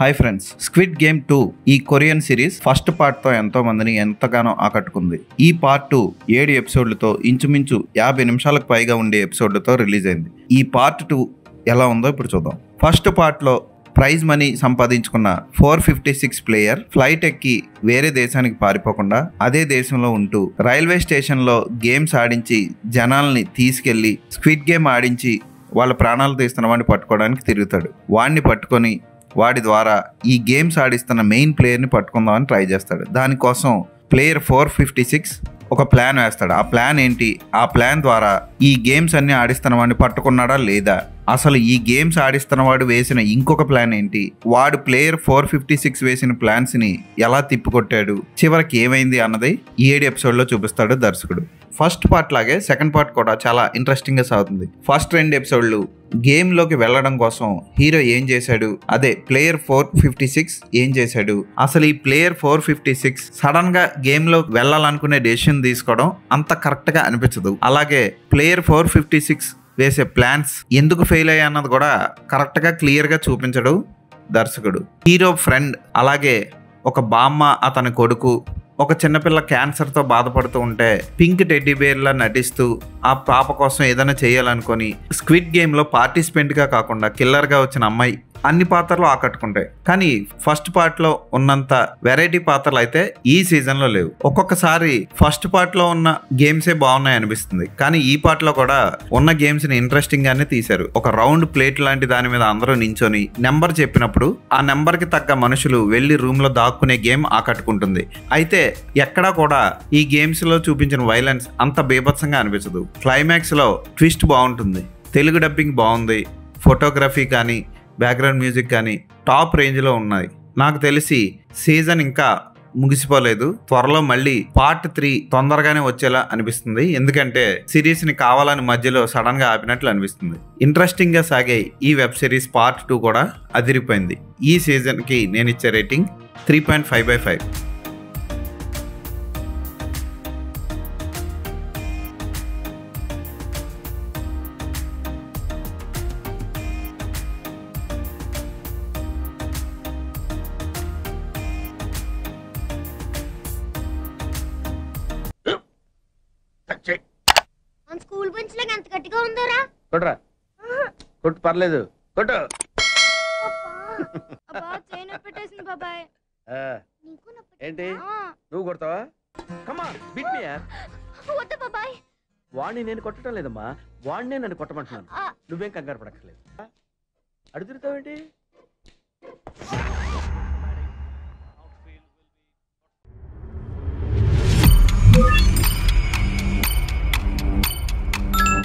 Hi friends, squid game 2 ఈ Korean series first part తో ఎంతో మందిని ఎంతగానో ఆకట్టుకుంది. ఈ పార్ట్ 2 7 ఎపిసోడ్లతో ఇంచుమించు 50 నిమిషాలకు పైగా ఉండే ఎపిసోడ్లతో రిలీజ్ అయింది. ఈ పార్ట్ 2 ఎలా ఉందో ఇప్పుడు చూద్దాం. ఫస్ట్ పార్ట్ లో ప్రైజ్ మనీ సంపాదించుకున్న 456 ప్లేయర్ ఫ్లైట్ ఎక్కి వేరే దేశానికి పారిపోకుండా అదే దేశంలో ఉంటూ రైల్వే స్టేషన్లో గేమ్స్ ఆడించి జనాల్ని తీసుకెళ్లి స్క్విడ్ గేమ్ ఆడించి వాళ్ళ ప్రాణాలు తీస్తున్న వాడిని పట్టుకోవడానికి తిరుగుతాడు. వాడిని పట్టుకొని వాడి ద్వారా ఈ గేమ్స్ ఆడిస్తున్న మెయిన్ ప్లేయర్ని పట్టుకుందామని ట్రై చేస్తాడు. దానికోసం ప్లేయర్ 456 ఒక ప్లాన్ వేస్తాడు. ఆ ప్లాన్ ఏంటి? ఆ ప్లాన్ ద్వారా ఈ గేమ్స్ అన్ని ఆడిస్తున్న వాడిని పట్టుకున్నాడా లేదా, అసలు ఈ గేమ్స్ ఆడిస్తున్న వాడు వేసిన ఇంకొక ప్లాన్ ఏంటి, వాడు ప్లేయర్ 456 వేసిన ప్లాన్స్ ని ఎలా తిప్పికొట్టాడు, చివరికి ఏమైంది అన్నది ఈ 7 ఎపిసోడ్లో చూపిస్తాడు దర్శకుడు. ఫస్ట్ పార్ట్ లాగే సెకండ్ పార్ట్ కూడా చాలా ఇంట్రెస్టింగ్ గా సాగుతుంది. ఫస్ట్ 2 ఎపిసోడ్లు గేమ్ లోకి వెళ్ళడం కోసం హీరో ఏం చేశాడు, అదే ప్లేయర్ 456 ఏం చేశాడు, అసలు ఈ ప్లేయర్ 456 సడన్ గా గేమ్ లోకి వెళ్ళాలనుకునే డెసిషన్ తీసుకోవడం అంత కరెక్ట్ గా అనిపించదు. అలాగే ప్లేయర్ 456 వేసే ప్లాన్స్ ఎందుకు ఫెయిల్ అయ్యా అన్నది కూడా కరెక్ట్ గా క్లియర్ గా చూపించడు దర్శకుడు. హీరో ఫ్రెండ్ అలాగే ఒక బామ్మ అతని కొడుకు ఒక చిన్నపిల్ల క్యాన్సర్తో బాధపడుతూ ఉంటే పింక్ టెడ్డీ బేర్లా నటిస్తూ ఆ పాప కోసం ఏదైనా చేయాలనుకొని స్క్విడ్ గేమ్లో పార్టిసిపెంట్గా కాకుండా కిల్లర్గా వచ్చిన అమ్మాయి అన్ని పాత్రలు ఆకట్టుకుంటాయి. కానీ ఫస్ట్ పార్ట్లో ఉన్నంత వెరైటీ పాత్రలు అయితే ఈ సీజన్లో లేవు. ఒక్కొక్కసారి ఫస్ట్ పార్ట్లో ఉన్న గేమ్సే బాగున్నాయి అనిపిస్తుంది, కానీ ఈ పార్ట్లో కూడా ఉన్న గేమ్స్ని ఇంట్రెస్టింగ్ గానే తీశారు. ఒక రౌండ్ ప్లేట్ లాంటి దాని మీద అందరూ నించొని నెంబర్ చెప్పినప్పుడు ఆ నెంబర్కి తగ్గ మనుషులు వెళ్ళి రూమ్లో దాక్కునే గేమ్ ఆకట్టుకుంటుంది. అయితే ఎక్కడా కూడా ఈ గేమ్స్లో చూపించిన వైలెన్స్ అంత బీభత్సంగా అనిపించదు. క్లైమాక్స్లో ట్విస్ట్ బాగుంటుంది, తెలుగు డబ్బింగ్ బాగుంది, ఫోటోగ్రఫీ కానీ బ్యాక్గ్రౌండ్ మ్యూజిక్ కానీ టాప్ రేంజ్లో ఉన్నాయి. నాకు తెలిసి సీజన్ ఇంకా ముగిసిపోలేదు, త్వరలో మళ్ళీ పార్ట్ 3 తొందరగానే వచ్చేలా అనిపిస్తుంది. ఎందుకంటే సిరీస్ని కావాలని మధ్యలో సడన్గా ఆపినట్లు అనిపిస్తుంది. ఇంట్రెస్టింగ్గా సాగే ఈ వెబ్ సిరీస్ పార్ట్ 2 కూడా అదిరిపోయింది. ఈ సీజన్కి నేను ఇచ్చే రేటింగ్ 3.5/5. స్కూల్ బెంచ్ లాగా ఎంత గట్టిగా ఉందోరా. కొట్రా, కొట్టు, పర్లేదు, కొట్టు. బాబాయ్ ఏంటి నువ్వు కొడతావా? కమా బీట్ మీ యార్. వద్దు బాబాయ్, వాడిని నేను కొట్టడం లేదమ్మా, వాడినే నన్ను కొట్టమంటున్నాను. నువ్వేం కంగారు పడక్కర్లేదు. అడుగుతావేంటి?